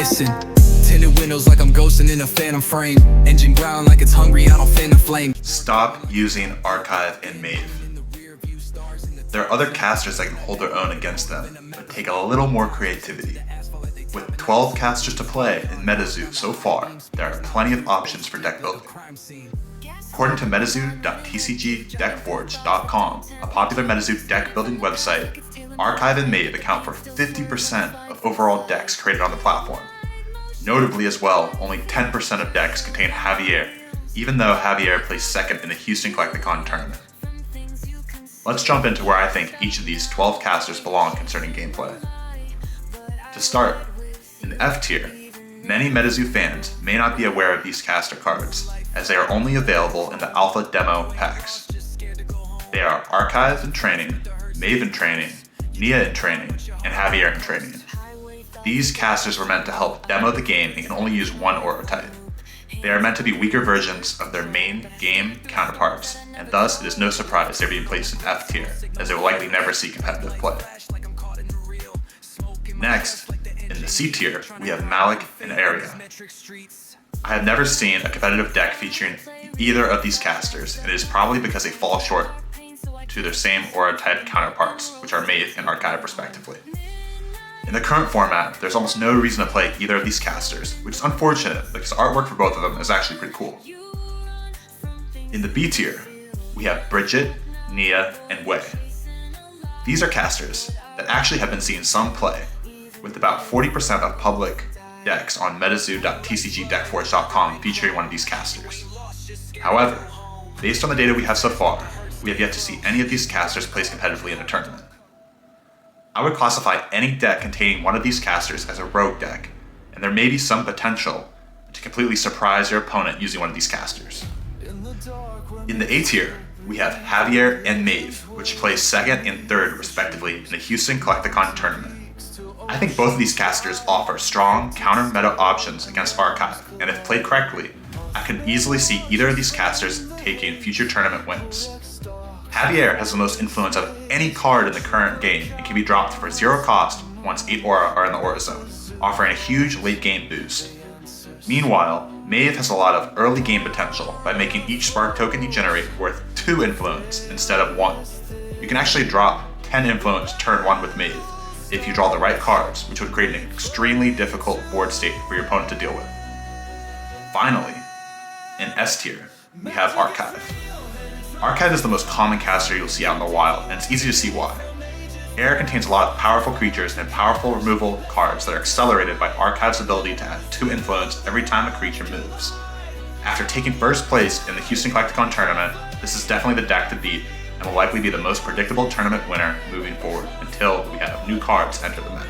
listen. Tinted windows like I'm ghosting in a phantom frame. Engine ground like it's hungry, I don't fan the flame. Stop using Archive and Mave. There are other casters that can hold their own against them, but take a little more creativity. With 12 casters to play in MetaZoo so far, there are plenty of options for deck building. According to MetaZoo.tcgdeckforge.com, a popular MetaZoo deck building website, Archive and Mave account for 50% of overall decks created on the platform. Notably as well, only 10% of decks contain Javier, even though Javier placed second in the Houston Collecticon tournament. Let's jump into where I think each of these 12 casters belong concerning gameplay. To start, in the F tier, many MetaZoo fans may not be aware of these caster cards, as they are only available in the alpha demo packs. They are Archive in Training, Mave in Training, Nia in Training, and Javier in Training. These casters were meant to help demo the game and can only use one aura type. They are meant to be weaker versions of their main game counterparts, and thus it is no surprise they're being placed in F tier, as they will likely never see competitive play. Next, in the C tier, we have Malik and Area. I have never seen a competitive deck featuring either of these casters, and it is probably because they fall short to their same aura type counterparts, which are Mave and Archive respectively. In the current format, there's almost no reason to play either of these casters, which is unfortunate because the artwork for both of them is actually pretty cool. In the B tier, we have Bridget, Nia, and Wei. These are casters that actually have been seeing some play, with about 40% of public decks on MetaZoo.tcgdeckforge.com featuring one of these casters. However, based on the data we have so far, we have yet to see any of these casters placed competitively in a tournament. I would classify any deck containing one of these casters as a rogue deck, and there may be some potential to completely surprise your opponent using one of these casters. In the A tier, we have Javier and Mave, which place second and third respectively in the Houston Collecticon tournament. I think both of these casters offer strong counter-meta options against Archive, and if played correctly, I can easily see either of these casters taking future tournament wins. Javier has the most influence of any card in the current game and can be dropped for 0 cost once 8 aura are in the aura zone, offering a huge late game boost. Meanwhile, Mave has a lot of early game potential by making each spark token you generate worth 2 influence instead of 1. You can actually drop 10 influence turn 1 with Mave if you draw the right cards, which would create an extremely difficult board state for your opponent to deal with. Finally, in S tier, we have Archive. Archive is the most common caster you'll see out in the wild, and it's easy to see why. Air contains a lot of powerful creatures and powerful removal cards that are accelerated by Archive's ability to add 2 influence every time a creature moves. After taking first place in the Houston Collecticon tournament, this is definitely the deck to beat and will likely be the most predictable tournament winner moving forward until we have new cards enter the meta.